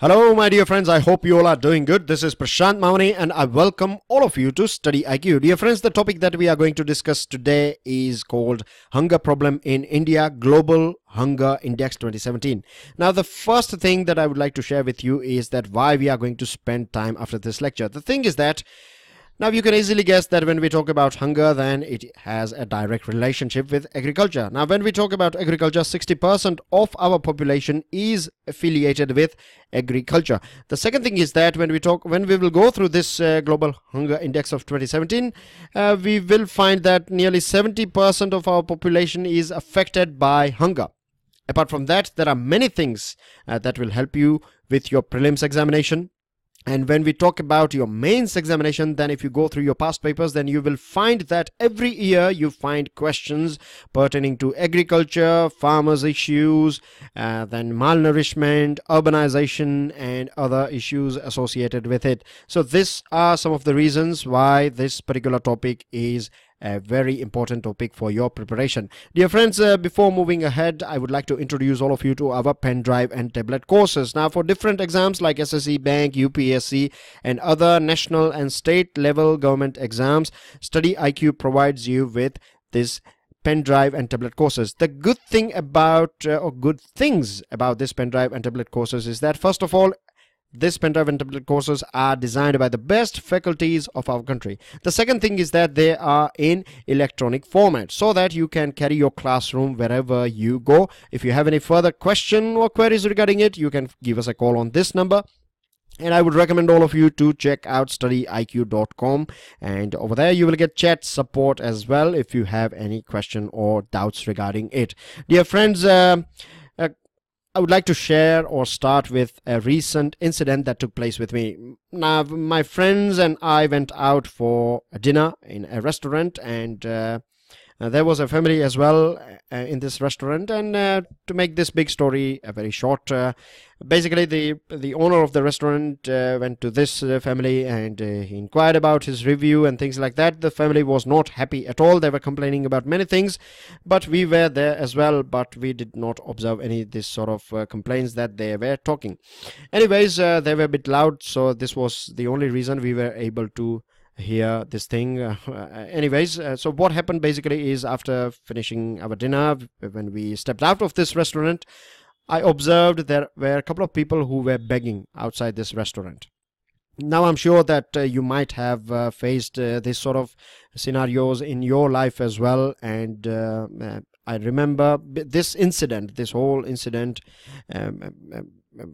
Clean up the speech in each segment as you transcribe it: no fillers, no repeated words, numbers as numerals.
Hello, my dear friends. I hope you all are doing good. This is Prashant Mavani, and I welcome all of you to StudyIQ. Dear friends, the topic that we are going to discuss today is called Hunger Problem in India, Global Hunger Index 2017. Now, the first thing that I would like to share with you is that why we are going to spend time after this lecture. The thing is that now you can easily guess that when we talk about hunger, then it has a direct relationship with agriculture. Now, when we talk about agriculture, 60% of our population is affiliated with agriculture. The second thing is that when we will go through this Global Hunger Index of 2017, we will find that nearly 70% of our population is affected by hunger. Apart from that, there are many things that will help you with your prelims examination. And when we talk about your mains examination, then if you go through your past papers, then you will find that every year you find questions pertaining to agriculture, farmers' issues, then malnourishment, urbanization, and other issues associated with it. So these are some of the reasons why this particular topic is a very important topic for your preparation. Dear friends, before moving ahead, I would like to introduce all of you to our pen drive and tablet courses. Now, for different exams like SSC, Bank, UPSC, and other national and state level government exams, StudyIQ provides you with this pen drive and tablet courses. The good thing about or good things about this pen drive and tablet courses is that, first of all, this pen drive and tablet courses are designed by the best faculties of our country. The second thing is that they are in electronic format so that you can carry your classroom wherever you go. If you have any further question or queries regarding it, you can give us a call on this number. And I would recommend all of you to check out StudyIQ.com, and over there you will get chat support as well if you have any question or doubts regarding it. Dear friends, I would like to share or start with a recent incident that took place with me. Now, my friends and I went out for a dinner in a restaurant, and there was a family as well in this restaurant. And to make this big story very short, basically the owner of the restaurant went to this family and he inquired about his review and things like that. The family was not happy at all. They were complaining about many things, but we were there as well, but we did not observe any this sort of complaints that they were talking. Anyways, they were a bit loud, so this was the only reason we were able to hear this thing. So what happened basically is, after finishing our dinner, when we stepped out of this restaurant, I observed there were a couple of people who were begging outside this restaurant. Now, I'm sure that you might have faced this sort of scenarios in your life as well, and I remember this whole incident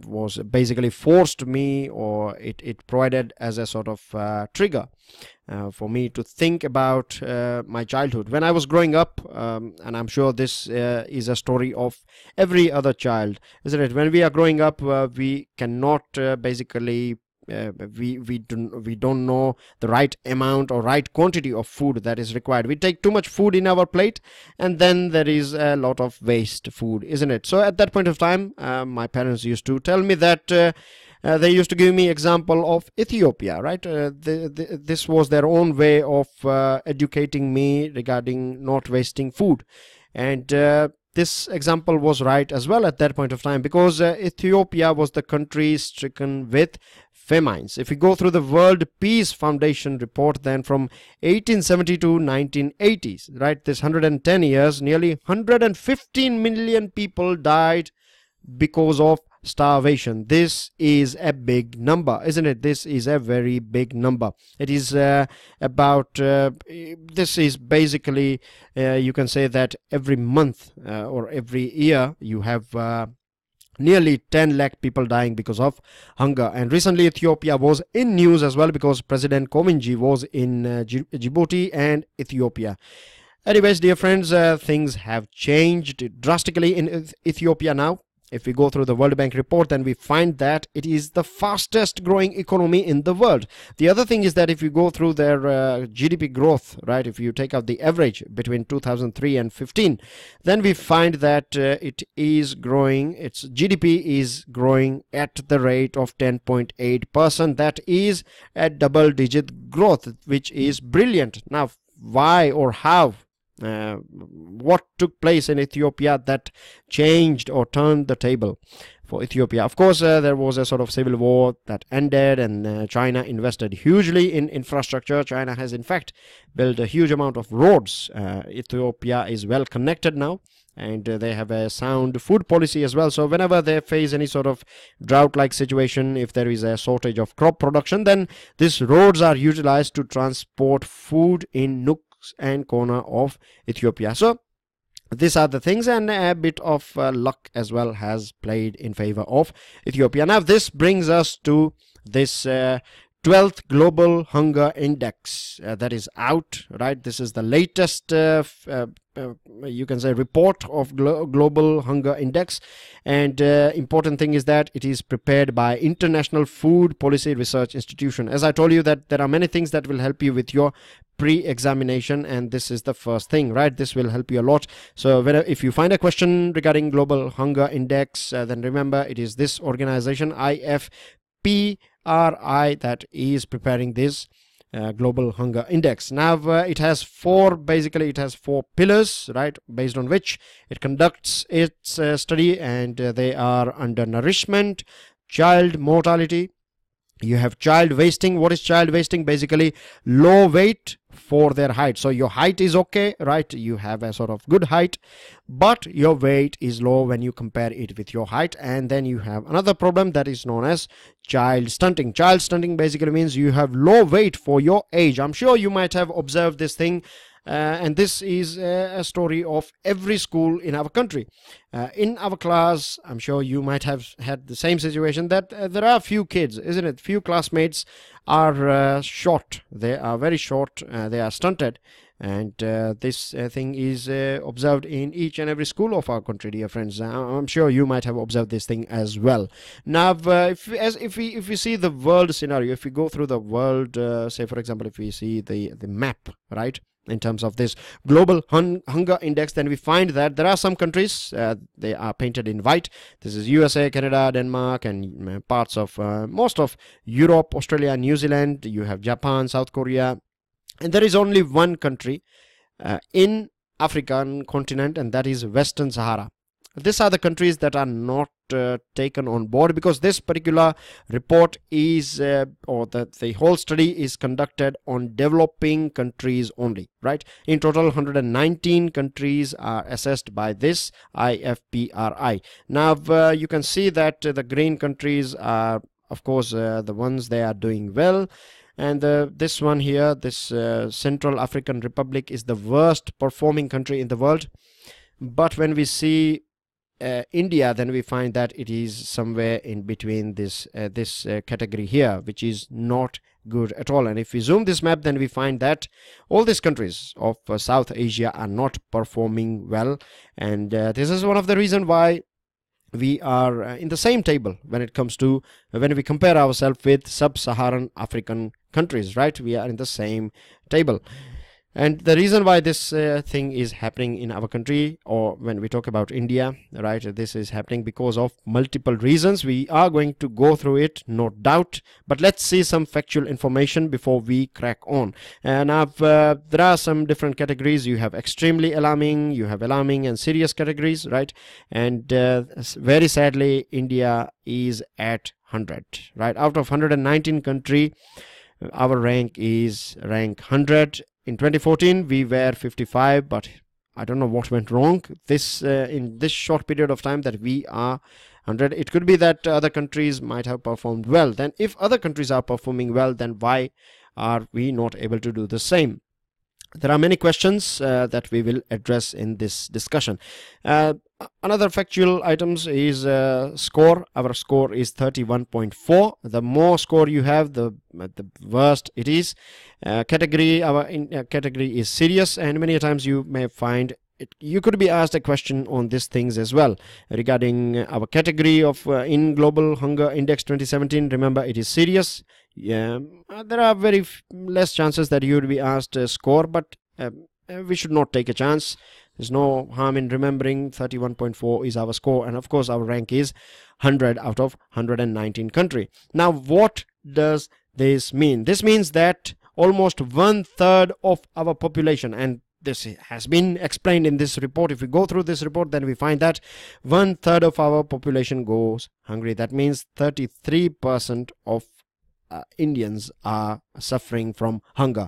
was basically forced me, or it provided as a sort of trigger for me to think about my childhood when I was growing up, and I'm sure this is a story of every other child, isn't it? When we are growing up, we cannot basically we don't know the right amount or right quantity of food that is required. We take too much food in our plate, and then there is a lot of waste food, isn't it? So at that point of time, my parents used to tell me that they used to give me example of Ethiopia, right? This was their own way of educating me regarding not wasting food, and this example was right as well at that point of time, because Ethiopia was the country stricken with famines. If we go through the World Peace Foundation report, then from 1870 to 1980s, right, this 110 years, nearly 115 million people died because of starvation. This is a big number, isn't it? This is a very big number. It is this is basically, you can say that every month or every year you have nearly 10 lakh people dying because of hunger. And recently Ethiopia was in news as well, because President Kominji was in Djibouti and Ethiopia. Anyways, dear friends, things have changed drastically in Ethiopia now. If we go through the World Bank report, then we find that it is the fastest growing economy in the world. The other thing is that if you go through their GDP growth, right, if you take out the average between 2003 and 15, then we find that it is growing, its GDP is growing at the rate of 10.8%. That is a double-digit growth, which is brilliant. Now, why or how? What took place in Ethiopia that changed or turned the table? for Ethiopia. Of course, there was a sort of civil war that ended, and China invested hugely in infrastructure. China has in fact built a huge amount of roads. Ethiopia is well connected now, and they have a sound food policy as well. So whenever they face any sort of drought like situation, if there is a shortage of crop production, then these roads are utilized to transport food in nooks and corner of Ethiopia. So these are the things, and a bit of luck as well has played in favor of Ethiopia. Now this brings us to this 12th Global Hunger Index that is out, right? This is the latest you can say report of Global Hunger Index, and important thing is that it is prepared by International Food Policy Research Institution. As I told you that there are many things that will help you with your pre-examination, and this is the first thing, right? This will help you a lot. So if you find a question regarding Global Hunger Index, then remember it is this organization IFPRI that is preparing this Global Hunger Index. Now it has four pillars, right, based on which it conducts its study, and they are undernourishment, child mortality. You have child wasting. What is child wasting? Basically low weight for their height. So your height is okay, right? You have a sort of good height, but your weight is low when you compare it with your height. And then you have another problem that is known as child stunting. Child stunting basically means you have low weight for your age. I'm sure you might have observed this thing. And this is a story of every school in our country. In our class, I'm sure you might have had the same situation, that there are few kids, isn't it? Few classmates are short. They are very short. They are stunted. And this thing is observed in each and every school of our country, dear friends. I'm sure you might have observed this thing as well. Now, if we see the world scenario, if we go through the world, say for example, if we see the map, right, in terms of this Global Hunger Index, then we find that there are some countries, they are painted in white. This is USA, Canada, Denmark, and parts of most of Europe, Australia, New Zealand. You have Japan, South Korea, and there is only one country in African continent, and that is Western Sahara. These are the countries that are not taken on board, because this particular report is or the whole study is conducted on developing countries only, right? In total 119 countries are assessed by this IFPRI. Now you can see that the green countries are of course the ones they are doing well, and this one here, this Central African Republic, is the worst performing country in the world. But when we see India, then we find that it is somewhere in between this category here, which is not good at all. And if we zoom this map, then we find that all these countries of South Asia are not performing well, and this is one of the reasons why we are in the same table when it comes to when we compare ourselves with sub-Saharan African countries, right? We are in the same table. And the reason why this thing is happening in our country, or when we talk about India, right, this is happening because of multiple reasons. We are going to go through it, no doubt, but let's see some factual information before we crack on. And there are some different categories. You have extremely alarming, you have alarming and serious categories, right? And very sadly, India is at 100, right? Out of 119 country, our rank is rank 100. In 2014, we were 55, but I don't know what went wrong in this short period of time that we are 100. It could be that other countries might have performed well. Then if other countries are performing well, then why are we not able to do the same? There are many questions that we will address in this discussion. Another factual items is score. Our score is 31.4. The more score you have, the worst it is. Category, our category is serious, and many times you may find you could be asked a question on these things as well regarding our category of in Global Hunger Index 2017. Remember, it is serious. Yeah, there are very less chances that you would be asked a score, but we should not take a chance. There's no harm in remembering 31.4 is our score, and of course our rank is 100 out of 119 country. Now what does this mean? This means that almost 1/3 of our population, and this has been explained in this report. If we go through this report, then we find that 1/3 of our population goes hungry. That means 33% of Indians are suffering from hunger.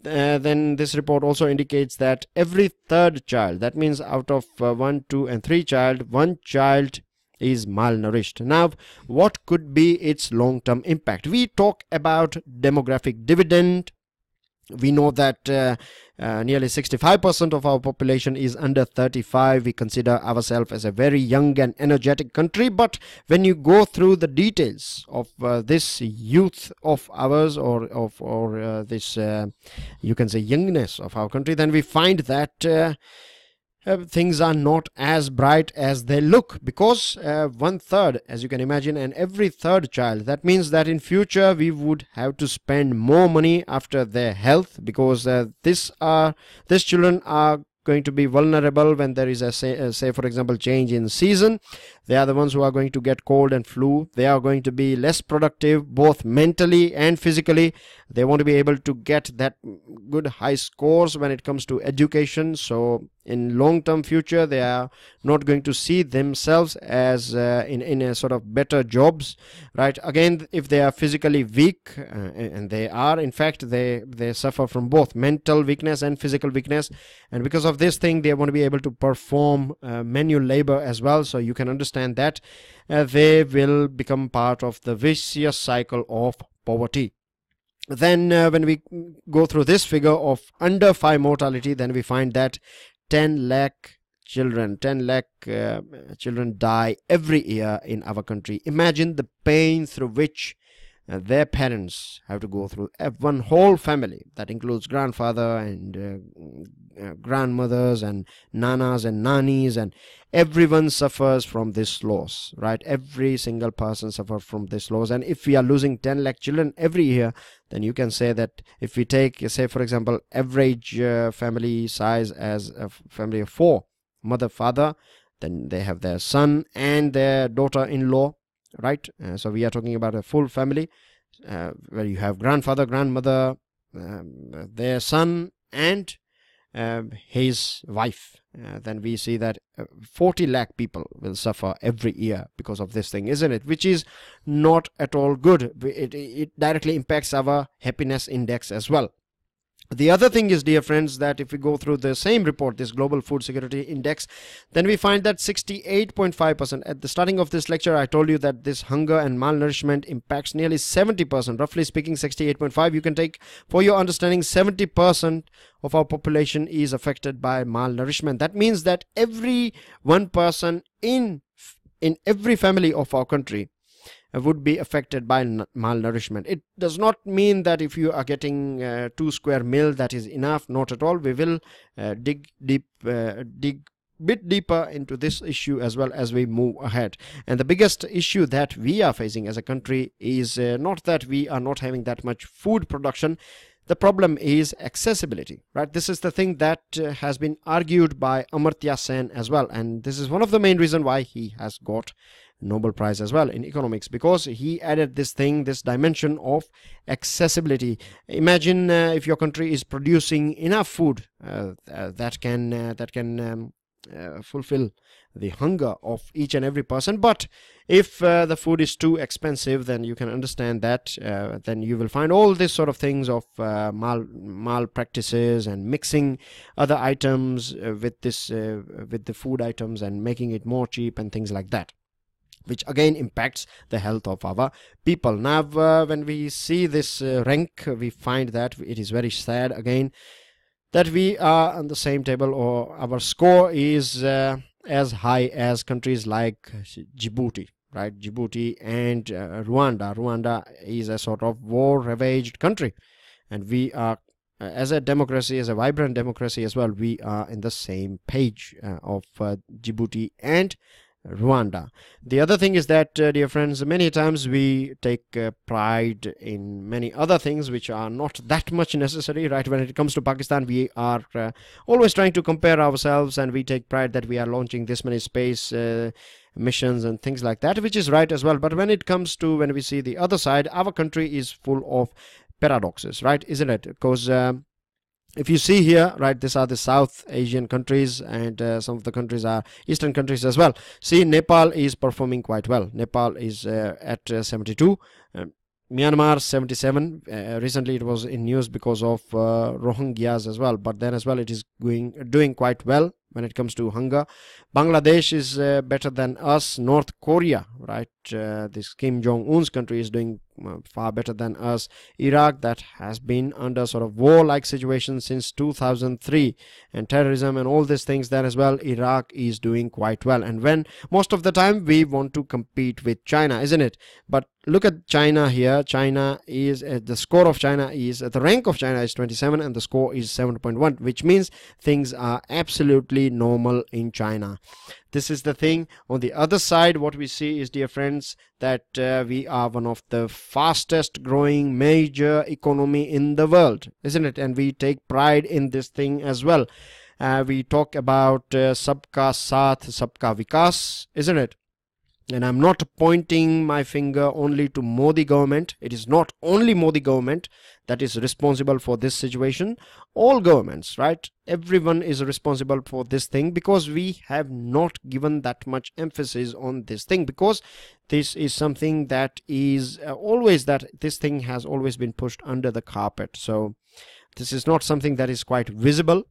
Then this report also indicates that every third child, that means out of 1, 2 and 3 child, 1 child is malnourished. Now, what could be its long-term impact? We talk about demographic dividend. We know that nearly 65% of our population is under 35. We consider ourselves as a very young and energetic country. But when you go through the details of this youth of ours, or this, you can say, youngness of our country, then we find that things are not as bright as they look, because 1/3, as you can imagine, and every third child, that means that in future we would have to spend more money after their health, because these children are going to be vulnerable when there is a say for example change in season. They are the ones who are going to get cold and flu. They are going to be less productive both mentally and physically. They want to be able to get that good high scores when it comes to education. So in long-term future, they are not going to see themselves as in a sort of better jobs, right? Again, if they are physically weak, and they are, in fact, they suffer from both mental weakness and physical weakness, and because of this thing, they want to be able to perform manual labor as well. So you can understand that they will become part of the vicious cycle of poverty. Then when we go through this figure of under 5 mortality, then we find that 10 lakh children die every year in our country. Imagine the pain through which their parents have to go through. One whole family, that includes grandfather and grandmothers and nanas and nannies, and everyone suffers from this loss, right? Every single person suffers from this loss. And if we are losing 10 lakh children every year, then you can say that if we take, say for example, average family size as a family of 4, mother, father, then they have their son and their daughter-in-law, right? So we are talking about a full family where you have grandfather, grandmother, their son and his wife. Then we see that 40 lakh people will suffer every year because of this thing, isn't it? Which is not at all good. It directly impacts our happiness index as well. The other thing is, dear friends, that if we go through the same report, this Global Food Security Index, then we find that 68.5%. At the starting of this lecture, I told you that this hunger and malnourishment impacts nearly 70%. Roughly speaking, 68.5. You can take, for your understanding, 70% of our population is affected by malnourishment. That means that every one person in every family of our country would be affected by malnourishment. It does not mean that if you are getting 2 square meal, that is enough. Not at all. We will dig bit deeper into this issue as well as we move ahead. And the biggest issue that we are facing as a country is not that we are not having that much food production. The problem is accessibility, right? This is the thing that has been argued by Amartya Sen as well, and this is one of the main reasons why he has got Nobel Prize as well in economics, because he added this dimension of accessibility. Imagine if your country is producing enough food that can fulfill the hunger of each and every person, but if the food is too expensive, then you can understand that then you will find all these sort of things of malpractices and mixing other items with the food items and making it more cheap and things like that, which again impacts the health of our people. Now, when we see this rank, we find that it is very sad again that we are on the same table, or our score is as high as countries like Djibouti, right? Djibouti and Rwanda. Rwanda is a sort of war-ravaged country, and we are, as a democracy, as a vibrant democracy as well, we are in the same page of Djibouti and Rwanda. The other thing is that, dear friends, many times we take pride in many other things which are not that much necessary, right? When it comes to Pakistan, we are always trying to compare ourselves, and we take pride that we are launching this many space missions and things like that, which is right as well. But when we see the other side, our country is full of paradoxes, right? Isn't it? Because if you see here, right, these are the South Asian countries, and some of the countries are Eastern countries as well. See, Nepal is performing quite well. Nepal is at 72. Myanmar 77. Recently it was in news because of Rohingyas as well, but then as well it is doing quite well when it comes to hunger. Bangladesh is better than us. North Korea, right, this Kim Jong-un's country, is doing far better than us. Iraq, that has been under sort of war-like situation since 2003, and terrorism and all these things, then as well Iraq is doing quite well. And when most of the time we want to compete with China, isn't it? But look at China here. China is the score of China is the rank of China is 27 and the score is 7.1, which means things are absolutely normal in China. This is the thing. On the other side, what we see is, dear friends, that we are one of the fastest growing major economy in the world, isn't it? And we take pride in this thing as well. We talk about sabka saath, sabka vikas, isn't it? And I'm not pointing my finger only to Modi government. It is not only Modi government that is responsible for this situation. All governments, right? Everyone is responsible for this thing, because we have not given that much emphasis on this thing, because this is something that is this thing has always been pushed under the carpet. So this is not something that is quite visible.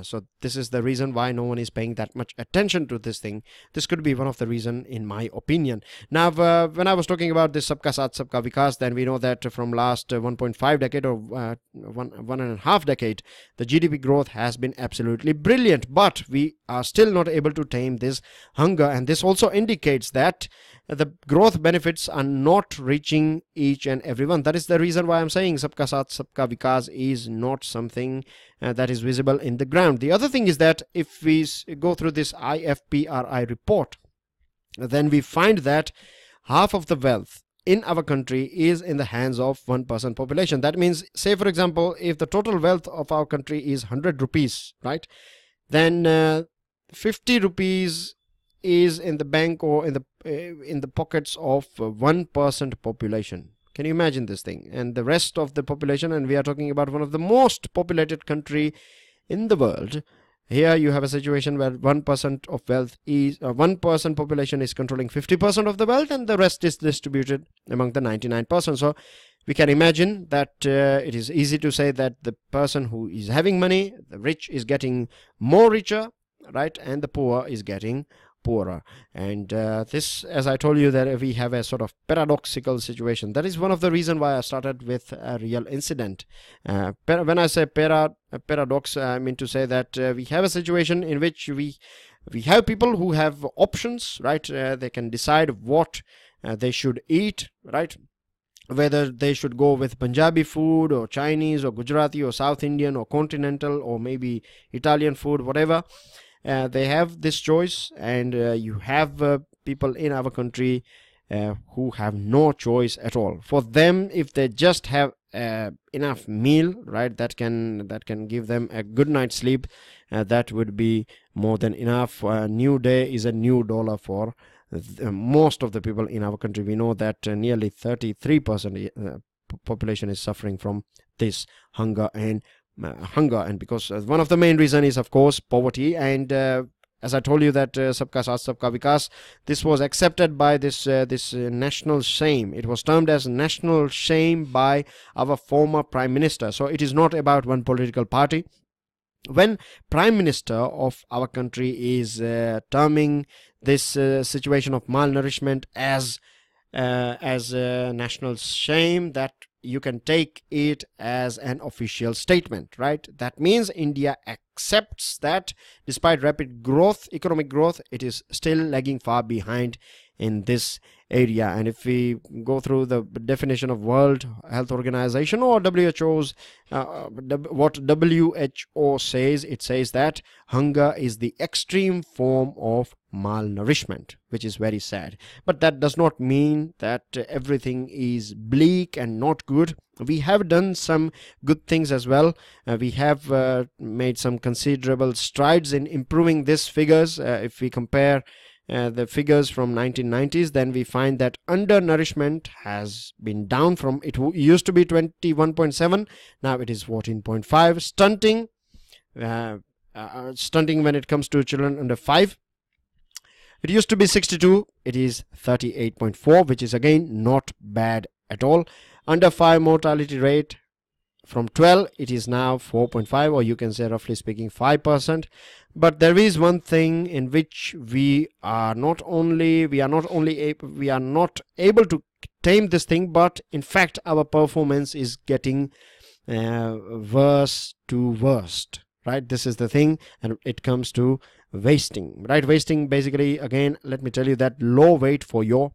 So this is the reason why no one is paying that much attention to this thing. This could be one of the reason, in my opinion. Now, when I was talking about this sabka saath, sabka vikas, then we know that from last 1.5 decade or one and a half decade, the GDP growth has been absolutely brilliant. But we are still not able to tame this hunger, and this also indicates that the growth benefits are not reaching each and everyone. That is the reason why I'm saying sabka saath, sabka vikas is not something that is visible in the ground. The other thing is that if we go through this IFPRI report, then we find that half of the wealth in our country is in the hands of 1% population. That means, say for example, if the total wealth of our country is 100 rupees, right, then 50 rupees is in the bank or in the pockets of 1% population. Can you imagine this thing? And the rest of the population, and we are talking about one of the most populated country in the world, here you have a situation where 1% of wealth is 1% population is controlling 50% of the wealth, and the rest is distributed among the 99%. So we can imagine that it is easy to say that the person who is having money, the rich, is getting more richer, right, and the poor is getting poorer. And this, as I told you, that we have a sort of paradoxical situation. That is one of the reasons why I started with a real incident. When I say paradox, I mean to say that we have a situation in which we have people who have options, right? They can decide what they should eat, right? Whether they should go with Punjabi food or Chinese or Gujarati or South Indian or continental or maybe Italian food, whatever. They have this choice, and you have people in our country who have no choice at all. For them, if they just have enough meal, right, that can give them a good night's sleep, that would be more than enough. A new day is a new dollar for most of the people in our country. We know that nearly 33% population is suffering from this hunger, and because one of the main reason is, of course, poverty. And as I told you that sabka saath, sabka vikas, this was accepted by this national shame. It was termed as national shame by our former prime minister. So it is not about one political party. When prime minister of our country is terming this situation of malnourishment as national shame, that you can take it as an official statement, right? That means India accepts that despite rapid growth, economic growth, it is still lagging far behind in this area. And if we go through the definition of World Health Organization or WHO's what WHO says, it says that hunger is the extreme form of malnourishment, which is very sad. But that does not mean that everything is bleak and not good. We have done some good things as well. We have made some considerable strides in improving these figures. If we compare the figures from 1990s, then we find that undernourishment has been down from, it used to be 21.7, now it is 14.5. Stunting when it comes to children under 5, it used to be 62, it is 38.4, which is again not bad at all. Under 5 mortality rate from 12, it is now 4.5, or you can say roughly speaking 5%. But there is one thing in which we are not able to tame this thing, but in fact our performance is getting worse to worst, right? This is the thing, and it comes to wasting, right? Wasting, basically, again, let me tell you that low weight for your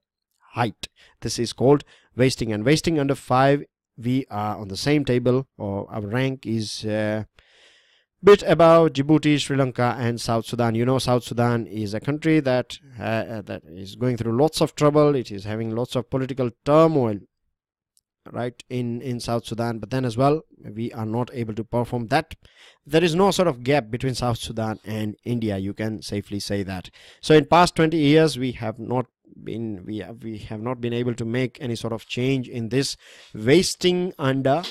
height, this is called wasting. And wasting under 5, we are on the same table, or our rank is bit above Djibouti, Sri Lanka and South Sudan. You know, South Sudan is a country that is going through lots of trouble. It is having lots of political turmoil, right, in South Sudan. But then as well, we are not able to perform that. There is no sort of gap between South Sudan and India, you can safely say that. So in past 20 years we have not been able to make any sort of change in this wasting under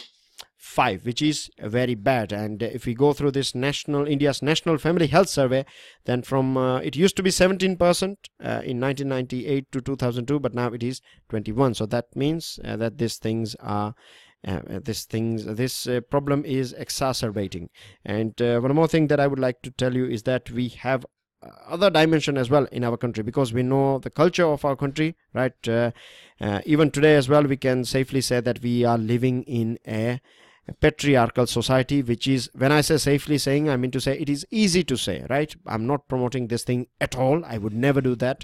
5, which is very bad. And if we go through this India's National Family Health Survey, then from it used to be 17% in 1998 to 2002, but now it is 21. So that means that this problem is exacerbating. And one more thing that I would like to tell you is that we have other dimension as well in our country, because we know the culture of our country, right? Even today as well, we can safely say that we are living in a patriarchal society, which is, when I say safely saying, I mean to say it is easy to say, right? I'm not promoting this thing at all. I would never do that.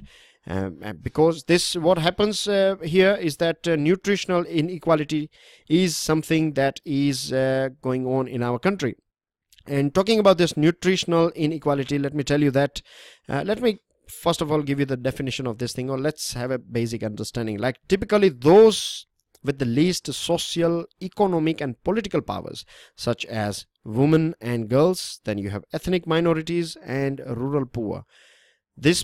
Because what happens here is that nutritional inequality is something that is going on in our country. And talking about this nutritional inequality, let me tell you that, let me first of all give you the definition of this thing, or let's have a basic understanding. Like, typically those with the least social, economic and political powers, such as women and girls, then you have ethnic minorities and rural poor. This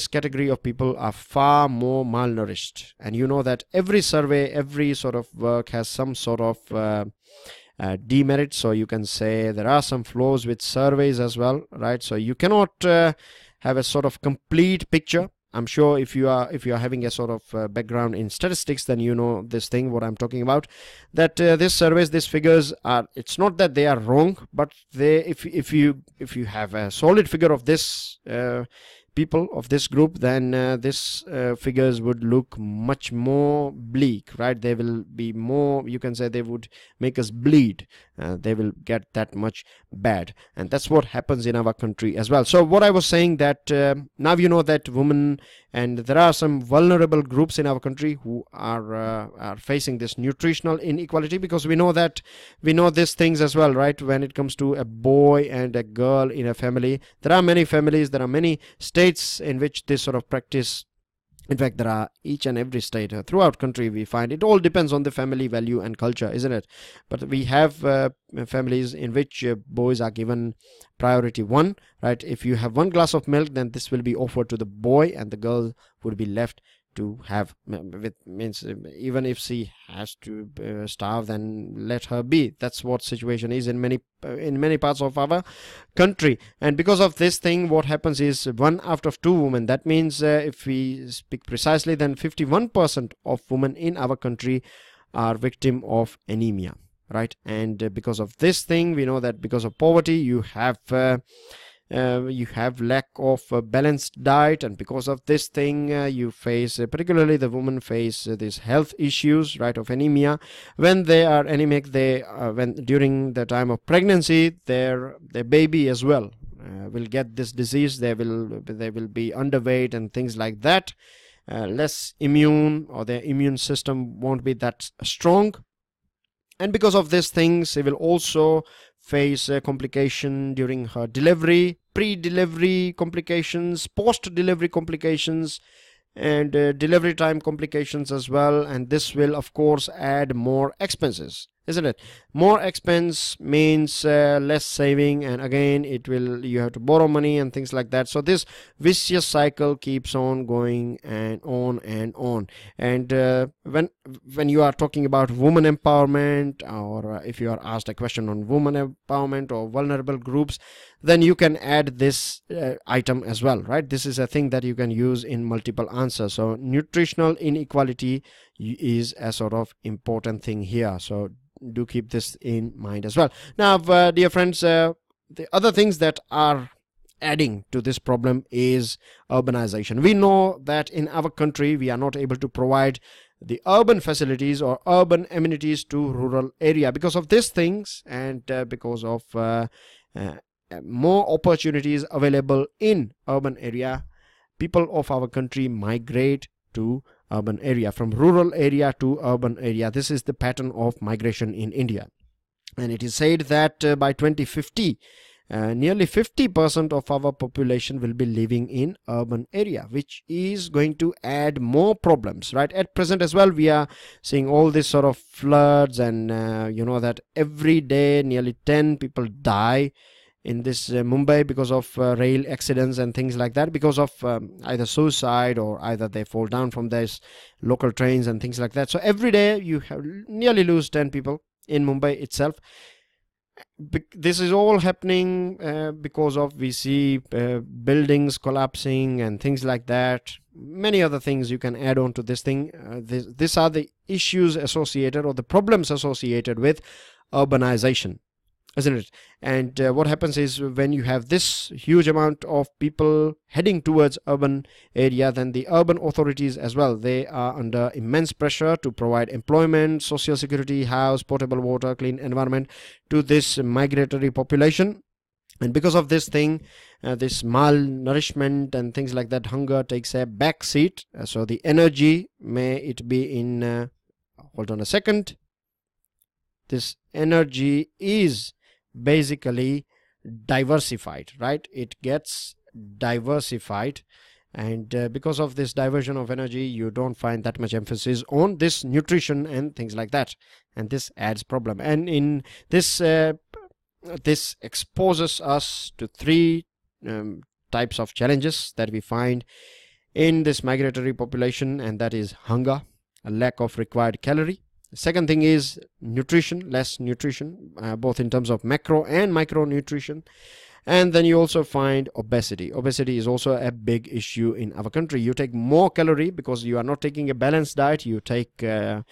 category of people are far more malnourished. And you know that every survey, every sort of work has some sort of demerit. So you can say there are some flaws with surveys as well, right? So you cannot have a sort of complete picture. I'm sure if you are having a sort of background in statistics, then you know this thing what I'm talking about, that these surveys, these figures are, it's not that they are wrong, but if you have a solid figure of this people of this group, then this figures would look much more bleak, right? They will be more, you can say, they would make us bleed. They will get that much bad, and that's what happens in our country as well. So what I was saying, that now you know that women, and there are some vulnerable groups in our country who are facing this nutritional inequality, because we know these things as well, right? When it comes to a boy and a girl in a family, there are many families, there are many states in which this sort of practice, in fact there are each and every state throughout country, we find it all depends on the family value and culture, isn't it? But we have families in which boys are given priority 1, right? If you have 1 glass of milk, then this will be offered to the boy, and the girl would be left to have, means even if she has to starve, then let her be. That's what situation is in many parts of our country. And because of this thing, what happens is 1 out of 2 women, that means if we speak precisely, then 51% of women in our country are victim of anemia, right? And because of this thing, we know that because of poverty, you have lack of balanced diet, and because of this thing you face, particularly the women face these health issues, right, of anemia. When they are anemic, when during the time of pregnancy, their baby as well will get this disease. They will be underweight and things like that, less immune, or their immune system won't be that strong. And because of these things, she will also face complication during her delivery, pre-delivery complications, post-delivery complications, and delivery time complications as well. And this will of course add more expenses, isn't it? More expense means less saving, and again you have to borrow money and things like that. So this vicious cycle keeps on going and on and on. And when you are talking about women empowerment, or if you are asked a question on women empowerment or vulnerable groups, then you can add this item as well, right? This is a thing that you can use in multiple answers. So nutritional inequality is a sort of important thing here, so do keep this in mind as well. Now, dear friends, the other things that are adding to this problem is urbanization. We know that in our country we are not able to provide the urban facilities or urban amenities to rural area because of these things, and because of more opportunities available in urban area. People of our country migrate to urban area, from rural area to urban area. This is the pattern of migration in India, and it is said that by 2050 nearly 50% of our population will be living in urban area, which is going to add more problems, right? At present as well, we are seeing all this sort of floods, and you know that every day nearly 10 people die in this Mumbai because of rail accidents and things like that, because of either suicide or either they fall down from these local trains and things like that. So every day you have nearly lose 10 people in Mumbai itself. This is all happening because of we see buildings collapsing and things like that. Many other things you can add on to this thing. These are the issues associated, or the problems associated with urbanization, isn't it? And what happens is, when you have this huge amount of people heading towards urban area, then the urban authorities as well, they are under immense pressure to provide employment, social security, house, potable water, clean environment to this migratory population. And because of this thing, this malnourishment and things like that, hunger takes a back seat. So the energy, may it be in hold on a second, this energy is basically diversified, right? It gets diversified, and because of this diversion of energy, you don't find that much emphasis on this nutrition and things like that, and this adds problem. And in this this exposes us to three types of challenges that we find in this migratory population, and that is hunger, a lack of required calorie. Second thing is nutrition, less nutrition, both in terms of macro and micronutrition. And then you also find obesity. Obesity is also a big issue in our country. You take more calorie because you are not taking a balanced diet. You take a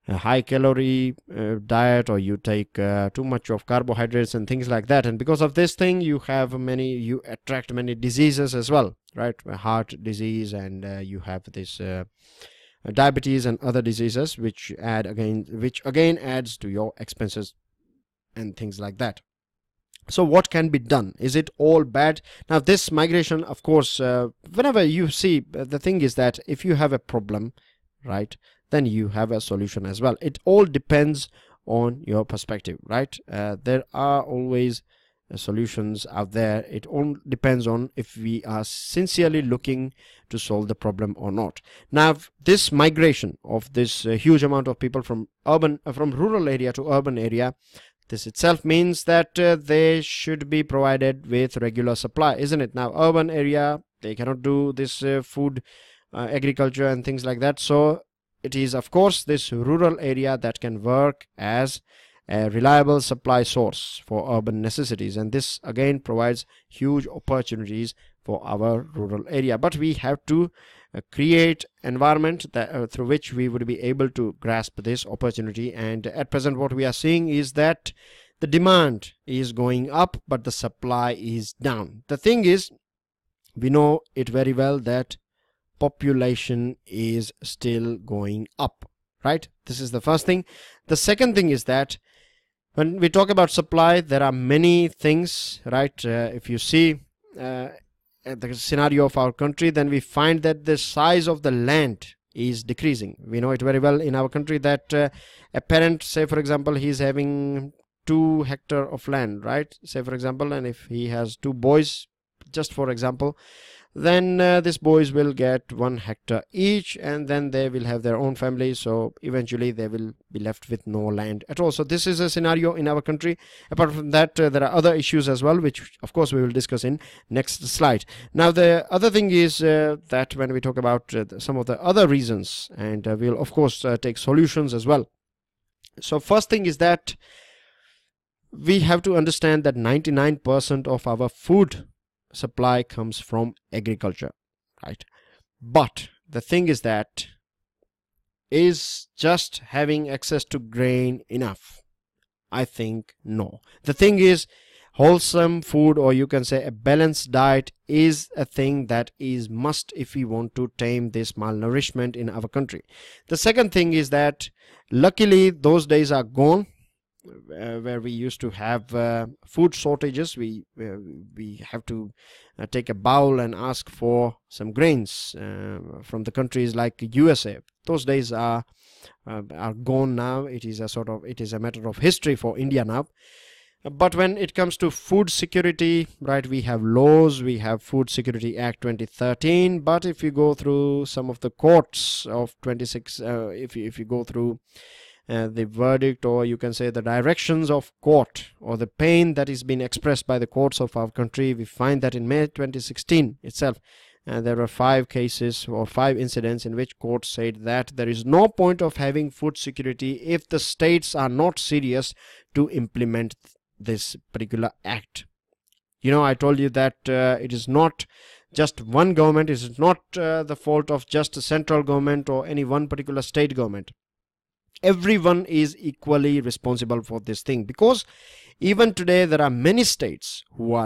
high calorie diet, or you take too much of carbohydrates and things like that. And because of this thing, you attract many diseases as well, right? Heart disease, and you have this diabetes and other diseases, which again adds to your expenses and things like that. So what can be done? Is it all bad? Now, this migration, of course, whenever you see, the thing is that if you have a problem, right, then you have a solution as well. It all depends on your perspective, right? There are always solutions out there. It all depends on if we are sincerely looking to solve the problem or not. Now, this migration of this huge amount of people from rural area to urban area, this itself means that they should be provided with regular supply, isn't it? Now, urban area, they cannot do this food agriculture and things like that. So it is, of course, this rural area that can work as a reliable supply source for urban necessities, and this again provides huge opportunities for our rural area. But we have to create environment that through which we would be able to grasp this opportunity. And at present, what we are seeing is that the demand is going up, but the supply is down. The thing is, we know it very well that population is still going up, right? This is the first thing. The second thing is that when we talk about supply, there are many things, right? If you see the scenario of our country, then we find that the size of the land is decreasing. We know it very well in our country that a parent, say for example, he is having 2 hectares of land, right? Say for example, and if he has 2 boys, just for example, then these boys will get 1 hectare each, and then they will have their own families, so eventually they will be left with no land at all. So this is a scenario in our country. Apart from that, there are other issues as well, which of course we will discuss in next slide. Now the other thing is that when we talk about some of the other reasons, and we'll of course take solutions as well. So first thing is that we have to understand that 99% of our food supply comes from agriculture, right? But the thing is that, is just having access to grain enough? I think no. The thing is, wholesome food, or you can say a balanced diet, is a thing that is must if we want to tame this malnourishment in our country. The second thing is that luckily those days are gone where we used to have food shortages. We have to take a bowl and ask for some grains from the countries like USA. Those days are gone now. It is a matter of history for India now. But when it comes to food security, right, we have laws. We have Food Security Act 2013. But if you go through some of the courts of 26, if you go through the verdict, or you can say the directions of court, or the pain that is being expressed by the courts of our country, we find that in May 2016 itself, there were 5 cases or 5 incidents in which courts said that there is no point of having food security if the states are not serious to implement this particular act. You know, I told you that it is not just one government, it is not the fault of just a central government or any one particular state government. Everyone is equally responsible for this thing, because even today there are many states who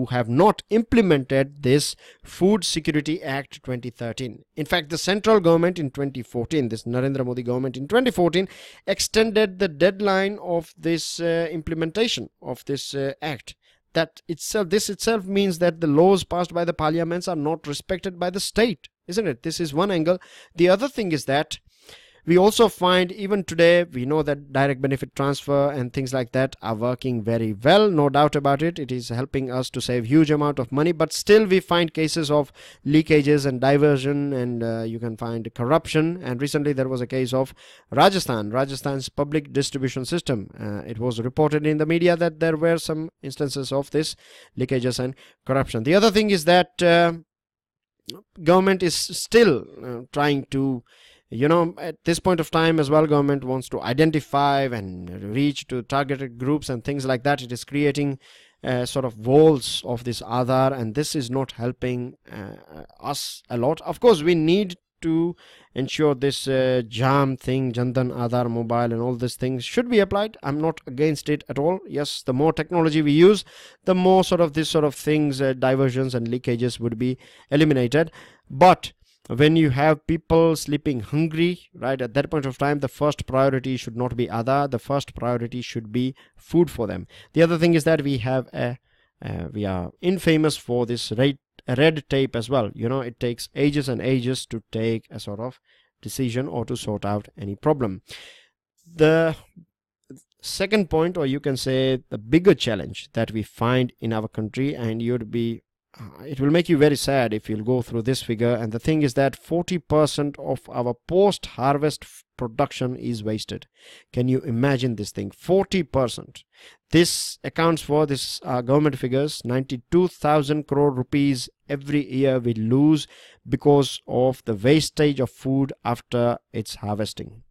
have not implemented this Food Security Act 2013. In fact, the central government in 2014, this Narendra Modi government in 2014, extended the deadline of this implementation of this act. This itself means that the laws passed by the parliaments are not respected by the state, isn't it? This is one angle. The other thing is that we also find even today, we know that direct benefit transfer and things like that are working very well, no doubt about it. It is helping us to save huge amount of money, but still we find cases of leakages and diversion, and you can find corruption. And recently there was a case of Rajasthan's public distribution system. It was reported in the media that there were some instances of this leakages and corruption. The other thing is that government is still trying to, you know, at this point of time as well, government wants to identify and reach to targeted groups and things like that. It is creating sort of walls of this Aadhaar, and this is not helping us a lot. Of course, we need to ensure this JAM thing, Jandan Aadhaar Mobile, and all these things should be applied. I'm not against it at all. Yes, the more technology we use, the more sort of this sort of things, diversions and leakages would be eliminated. But when you have people sleeping hungry, right, at that point of time, the first priority should not be Aadhaar. The first priority should be food for them. The other thing is that we are infamous for this red tape as well. You know, it takes ages and ages to take a sort of decision or to sort out any problem. The second point, or you can say the bigger challenge that we find in our country, and it will make you very sad if you'll go through this figure, and the thing is that 40% of our post-harvest production is wasted. Can you imagine this thing? 40%. This accounts for, this government figures, 92,000 crore rupees every year we lose because of the wastage of food after its harvesting.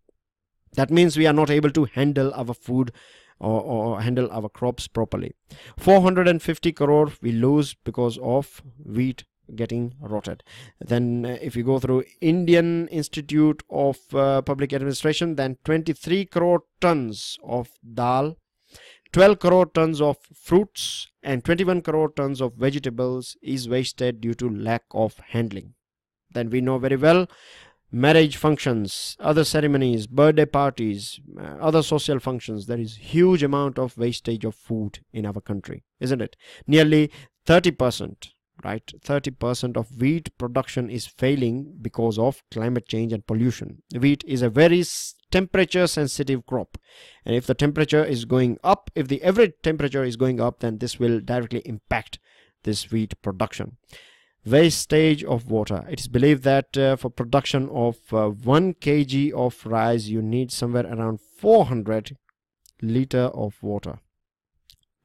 That means we are not able to handle our food or handle our crops properly. 450 crore we lose because of wheat getting rotted. Then if you go through Indian Institute of Public Administration, then 23 crore tons of dal, 12 crore tons of fruits, and 21 crore tons of vegetables is wasted due to lack of handling. Then we know very well, marriage functions, other ceremonies, birthday parties, other social functions, there is huge amount of wastage of food in our country, isn't it? Nearly 30%, right? 30% of wheat production is failing because of climate change and pollution. Wheat is a very temperature sensitive crop, and if the temperature is going up, if the average temperature is going up, then this will directly impact this wheat production. wastage of water. It is believed that for production of 1 kg of rice, you need somewhere around 400 liter of water.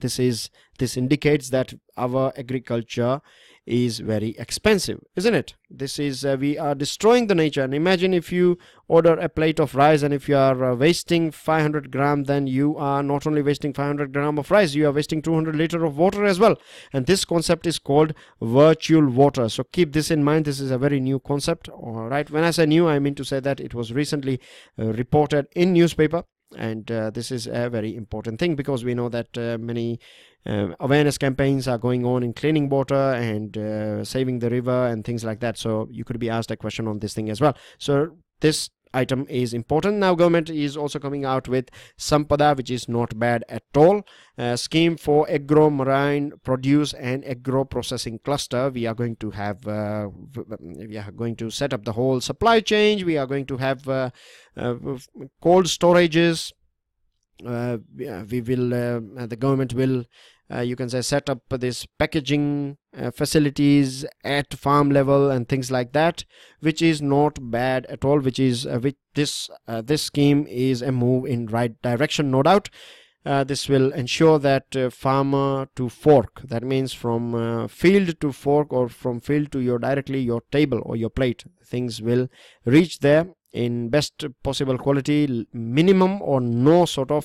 This indicates that our agriculture is very expensive, isn't it? This is we are destroying the nature. And imagine if you order a plate of rice, and if you are wasting 500 gram, then you are not only wasting 500 gram of rice, you are wasting 200 liter of water as well. And this concept is called virtual water. So keep this in mind. This is a very new concept. All right, when I say new, I mean to say that it was recently reported in newspaper. And this is a very important thing, because we know that many awareness campaigns are going on in cleaning water and saving the river and things like that. So you could be asked a question on this thing as well. So this item is important. Now government is also coming out with Sampada, which is not bad at all. Scheme for agro marine produce and agro processing cluster. We are going to have we are going to set up the whole supply chain. We are going to have cold storages. We will the government will you can say set up this packaging facilities at farm level and things like that, which is not bad at all, which is this scheme is a move in right direction, no doubt. This will ensure that farmer to fork, that means from field to fork, or from field to directly your table or your plate, things will reach there in best possible quality, minimum or no sort of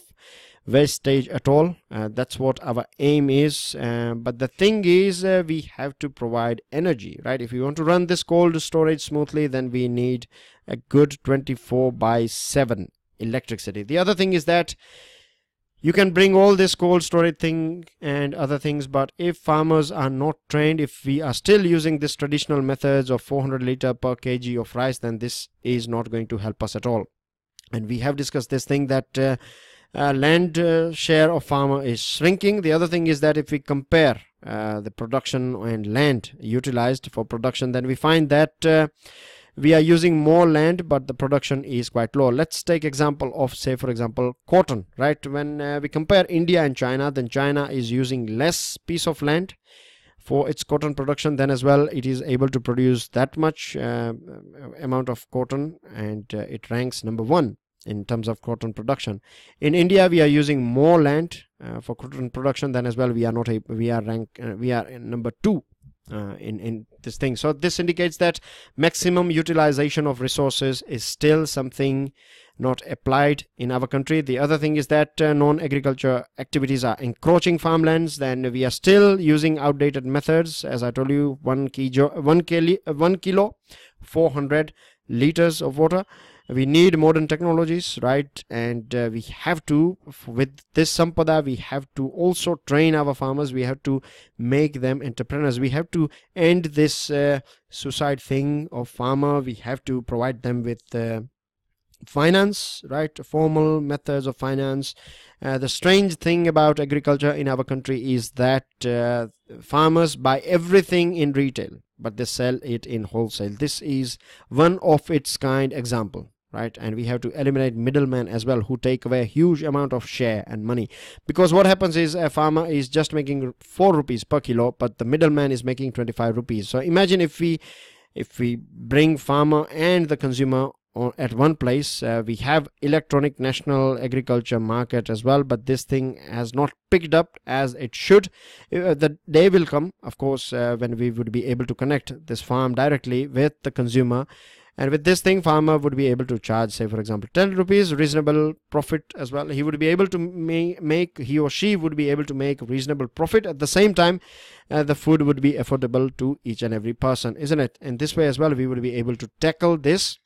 wastage at all. That's what our aim is. But the thing is, we have to provide energy, right? If you want to run this cold storage smoothly, then we need a good 24/7 electricity. The other thing is that you can bring all this cold storage thing and other things, but if farmers are not trained, if we are still using this traditional methods of 400 liter per kg of rice, then this is not going to help us at all. And we have discussed this thing that land share of farmer is shrinking. The other thing is that if we compare the production and land utilized for production, then we find that we are using more land, but the production is quite low. Let's take example of, say for example, cotton, right? When we compare India and China, then China is using less piece of land for its cotton production. Then as well, it is able to produce that much amount of cotton, and it ranks number 1 in terms of cotton production. In India, we are using more land for cotton production. Then as well, we are not we are number 2 in this thing. So this indicates that maximum utilization of resources is still something not applied in our country. The other thing is that non-agriculture activities are encroaching farmlands. Then we are still using outdated methods. As I told you, 1 kilo 400 liters of water. We need modern technologies, right? And we have to, with this Sampada, we have to also train our farmers. We have to make them entrepreneurs. We have to end this suicide thing of farmer. We have to provide them with finance, right? Formal methods of finance. The strange thing about agriculture in our country is that farmers buy everything in retail, but they sell it in wholesale. This is one of its kind example, right? And we have to eliminate middlemen as well, who take away a huge amount of share and money. Because what happens is, a farmer is just making 4 rupees per kilo, but the middleman is making 25 rupees. So imagine if we bring farmer and the consumer at one place. We have electronic national agriculture market as well, but this thing has not picked up as it should. The day will come, of course, when we would be able to connect this farm directly with the consumer. And with this thing, farmer would be able to charge, say for example, 10 rupees, reasonable profit as well. He would be able to he or she would be able to make reasonable profit. At the same time, the food would be affordable to each and every person, isn't it? In this way as well, we would be able to tackle this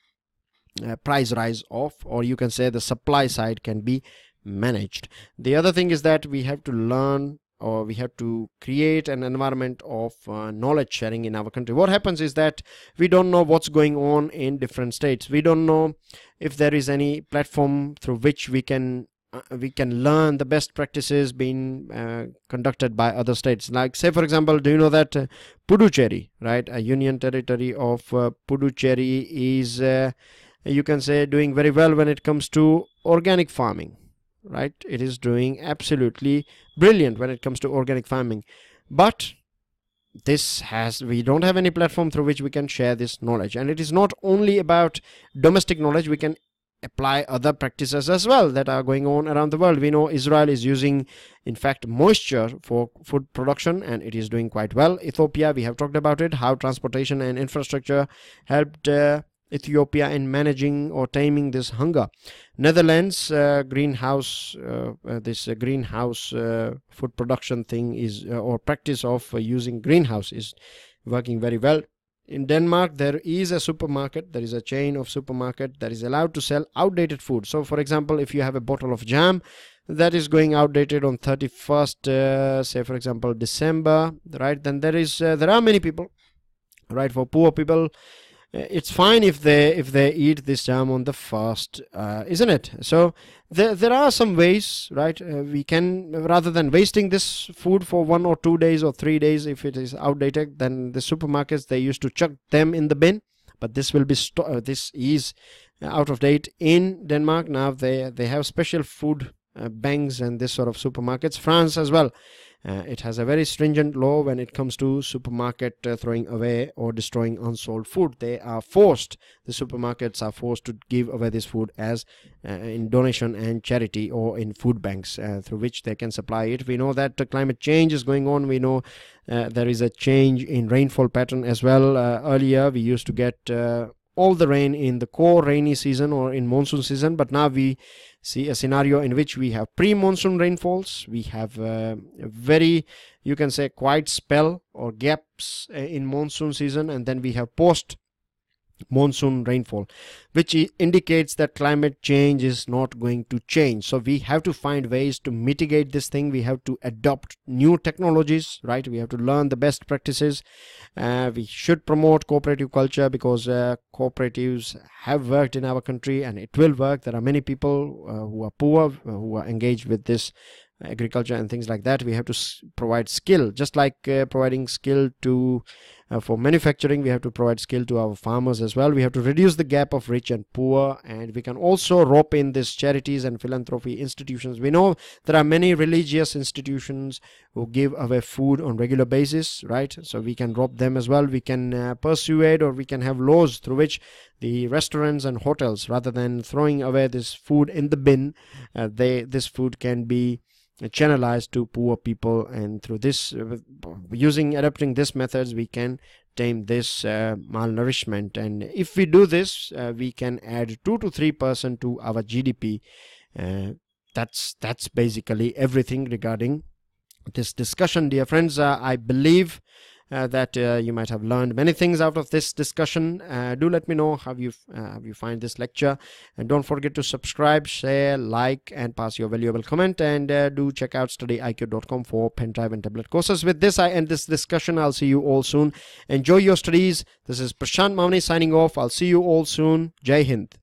price rise of, or you can say the supply side can be managed. The other thing is that we have to learn, or we have to create an environment of knowledge sharing in our country. What happens is that we don't know what's going on in different states. We don't know if there is any platform through which we can learn the best practices being conducted by other states. Like, say for example, do you know that Puducherry, right, a union territory of Puducherry is you can say doing very well when it comes to organic farming, right? It is doing absolutely brilliant when it comes to organic farming. But we don't have any platform through which we can share this knowledge. And it is not only about domestic knowledge, we can apply other practices as well that are going on around the world. We know Israel is using, in fact, moisture for food production, and it is doing quite well. Ethiopia, we have talked about it, how transportation and infrastructure helped Ethiopia in managing or taming this hunger. Netherlands, greenhouse food production thing is or practice of using greenhouse is working very well. In Denmark, there is a supermarket, there is a chain of supermarket that is allowed to sell outdated food. So, for example, if you have a bottle of jam that is going outdated on 31st, say for example, December, right? Then there are many people, right? For poor people, it's fine if they eat this jam on the first, isn't it? So there are some ways, right? We can, rather than wasting this food for 1 or 2 days or 3 days, if it is outdated, then the supermarkets, they used to chuck them in the bin, but this will be this is out of date in Denmark. Now they have special food banks and this sort of supermarkets. France as well. It has a very stringent law when it comes to supermarket throwing away or destroying unsold food. The supermarkets are forced to give away this food as in donation and charity or in food banks through which they can supply it. We know that climate change is going on. We know there is a change in rainfall pattern as well. Earlier we used to get all the rain in the core rainy season or in monsoon season, but now we see a scenario in which we have pre-monsoon rainfalls. We have a very, you can say, quiet spell or gaps in monsoon season, and then we have post-monsoon rainfall, which indicates that climate change is not going to change. So we have to find ways to mitigate this thing. We have to adopt new technologies, right? We have to learn the best practices. We should promote cooperative culture because cooperatives have worked in our country and it will work. There are many people who are poor, who are engaged with this agriculture and things like that. We have to provide skill, just like providing skill to for manufacturing. We have to provide skill to our farmers as well. We have to reduce the gap of rich and poor, and we can also rope in this charities and philanthropy institutions. We know there are many religious institutions who give away food on regular basis, right? So we can rope them as well. We can persuade, or we can have laws through which the restaurants and hotels, rather than throwing away this food in the bin, this food can be channelized to poor people, and through this adapting these methods, we can tame this malnourishment. And if we do this, we can add 2 to 3% to our GDP. That's basically everything regarding this discussion, dear friends. I believe that you might have learned many things out of this discussion. Do let me know how you find this lecture, and don't forget to subscribe, share, like, and pass your valuable comment. And do check out StudyIQ.com for pen drive and tablet courses. With this, I end this discussion. I'll see you all soon. Enjoy your studies. This is Prashant Mavani signing off. I'll see you all soon. Jai Hind.